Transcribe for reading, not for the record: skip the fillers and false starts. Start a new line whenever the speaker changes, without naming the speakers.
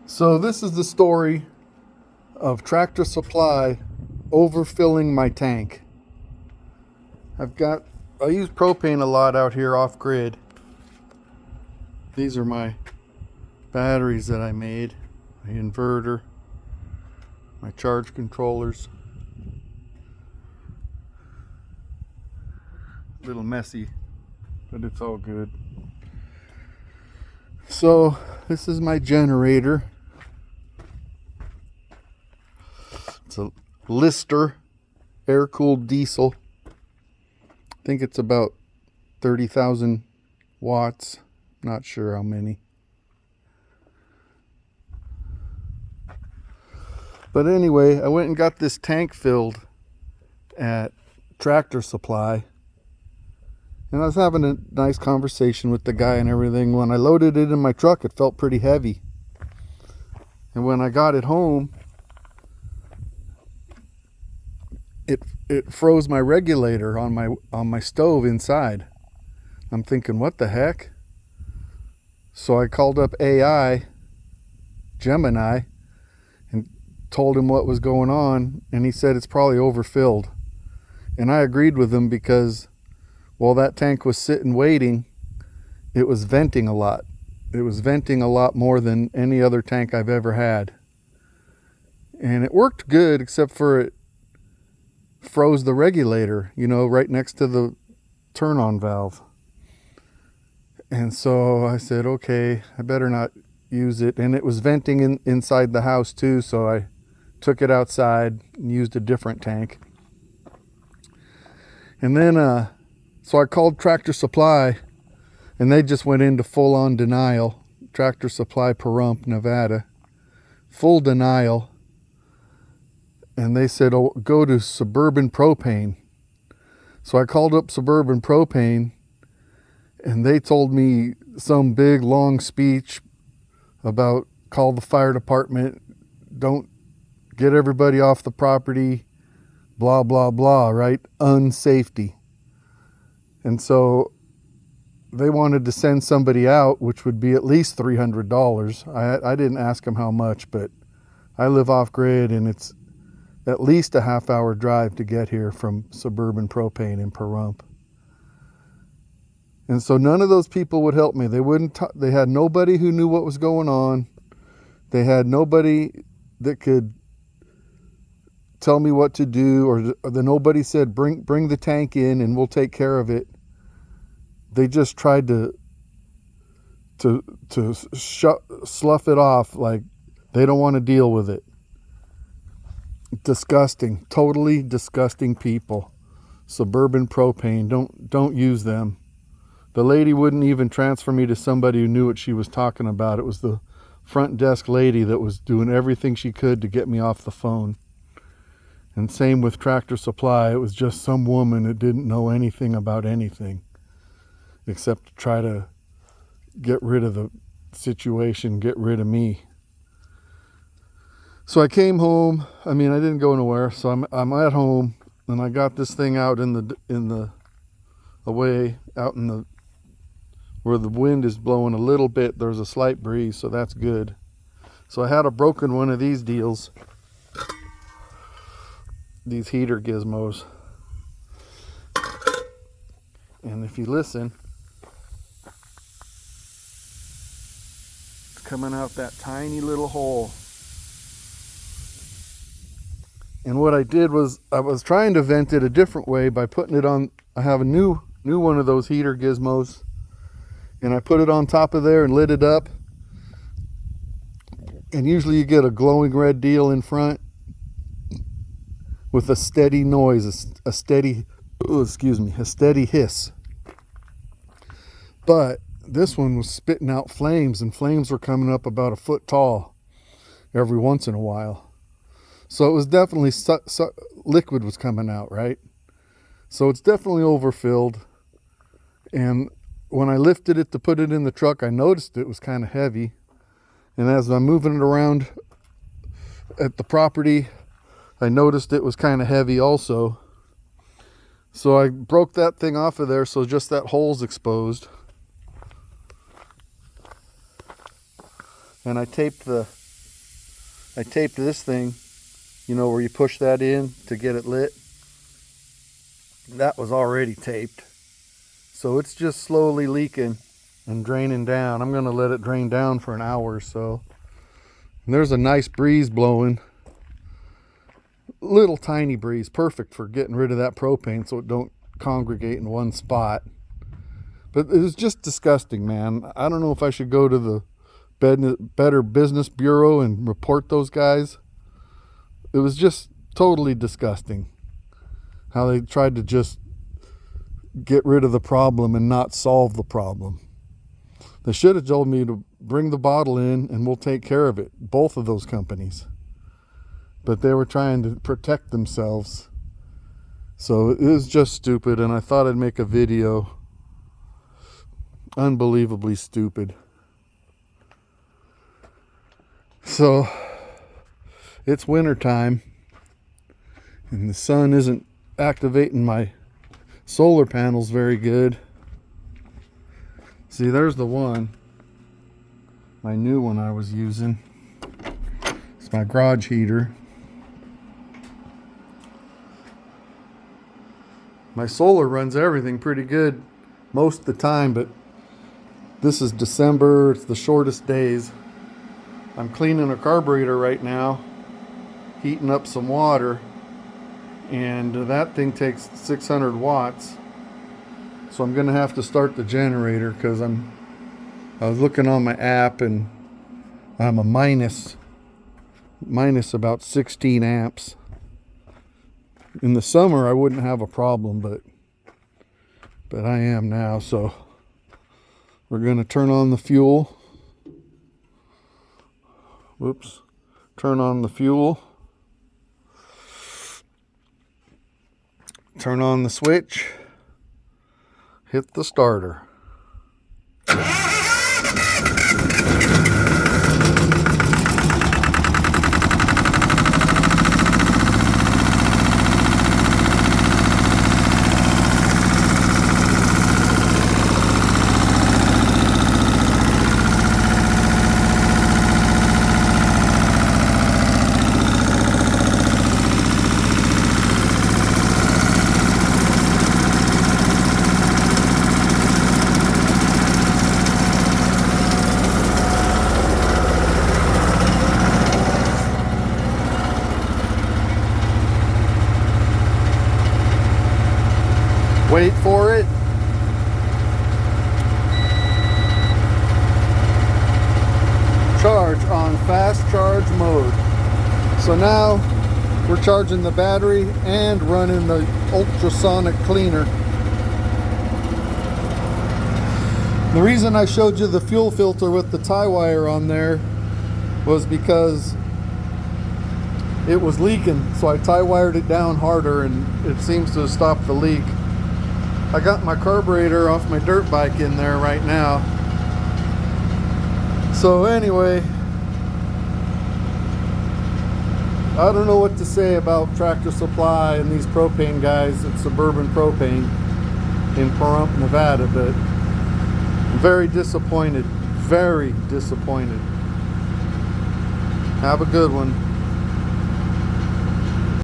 So this is the story of Tractor Supply overfilling my tank. I use propane a lot out here off grid. These are my batteries that I made, my inverter, my charge controllers. A little messy, but it's all good. So this is my generator. It's a Lister air-cooled diesel. I think it's about 30,000 watts. Not sure how many. But anyway, I went and got this tank filled at Tractor Supply. And I was having a nice conversation with the guy and everything. When I loaded it in my truck, it felt pretty heavy. And when I got it home, it froze my regulator on my stove inside. I'm thinking, what the heck? So I called up Gemini, and told him what was going on, and he said it's probably overfilled. And I agreed with him because while that tank was sitting waiting, it was venting a lot. It was venting a lot more than any other tank I've ever had. And it worked good, except for it froze the regulator, right next to the turn-on valve. And so I said, okay, I better not use it. And it was venting inside the house too, so I took it outside and used a different tank. And then, so I called Tractor Supply, and they just went into full-on denial. Tractor Supply, Pahrump, Nevada. Full denial. And they said, oh, go to Suburban Propane. So I called up Suburban Propane, and they told me some big, long speech about call the fire department, don't get everybody off the property, blah, blah, blah, right? Unsafety. And so they wanted to send somebody out, which would be at least $300. I didn't ask them how much, but I live off grid, and it's at least a half-hour drive to get here from Suburban Propane in Pahrump. And so none of those people would help me. They had nobody who knew what was going on. They had nobody that could tell me what to do, or nobody said, bring the tank in and we'll take care of it. They just tried to slough it off like they don't want to deal with it. Disgusting, totally disgusting people. Suburban Propane, don't use them. The lady wouldn't even transfer me to somebody who knew what she was talking about. It was the front desk lady that was doing everything she could to get me off the phone. And same with Tractor Supply. It was just some woman that didn't know anything about anything except to try to get rid of the situation, get rid of me. So I came home. I didn't go nowhere. So I'm at home, and I got this thing out where the wind is blowing a little bit. There's a slight breeze, so that's good. So I had a broken one of these deals, these heater gizmos. And if you listen, it's coming out that tiny little hole. And what I did was I was trying to vent it a different way by putting it on. I have a new one of those heater gizmos, and I put it on top of there and lit it up. And usually you get a glowing red deal in front with a steady noise, a steady hiss. But this one was spitting out flames, and flames were coming up about a foot tall every once in a while. So it was definitely liquid was coming out, right? So it's definitely overfilled. And when I lifted it to put it in the truck, I noticed it was kind of heavy. And as I'm moving it around at the property, I noticed it was kind of heavy also. So I broke that thing off of there, so just that hole's exposed. And I taped the I taped this thing, you know, where you push that in to get it lit. That was already taped. So it's just slowly leaking and draining down. I'm gonna let it drain down for an hour or so. And there's a nice breeze blowing. Little tiny breeze, perfect for getting rid of that propane so it don't congregate in one spot. But it was just disgusting, man. I don't know if I should go to the Better Business Bureau and report those guys. It was just totally disgusting how they tried to just get rid of the problem and not solve the problem. They should have told me to bring the bottle in and we'll take care of it, both of those companies. But they were trying to protect themselves. So it was just stupid, and I thought I'd make a video. Unbelievably stupid. So it's winter time and the sun isn't activating my solar panels very good. See, there's the one, my new one I was using. It's my garage heater. My solar runs everything pretty good most of the time, but this is December, it's the shortest days. I'm cleaning a carburetor right now, heating up some water, and that thing takes 600 watts. So I'm gonna have to start the generator because I was looking on my app and I'm a minus about 16 amps. In the summer I wouldn't have a problem, but I am now. So we're gonna turn on the fuel. Whoops. Turn on the fuel. Turn on the switch. Hit the starter. Wait for it. Charge on fast charge mode. So now we're charging the battery and running the ultrasonic cleaner. The reason I showed you the fuel filter with the tie wire on there was because it was leaking, so I tie wired it down harder and it seems to have stopped the leak. I got my carburetor off my dirt bike in there right now. So anyway, I don't know what to say about Tractor Supply and these propane guys at Suburban Propane in Pahrump, Nevada, but I'm very disappointed. Very disappointed. Have a good one.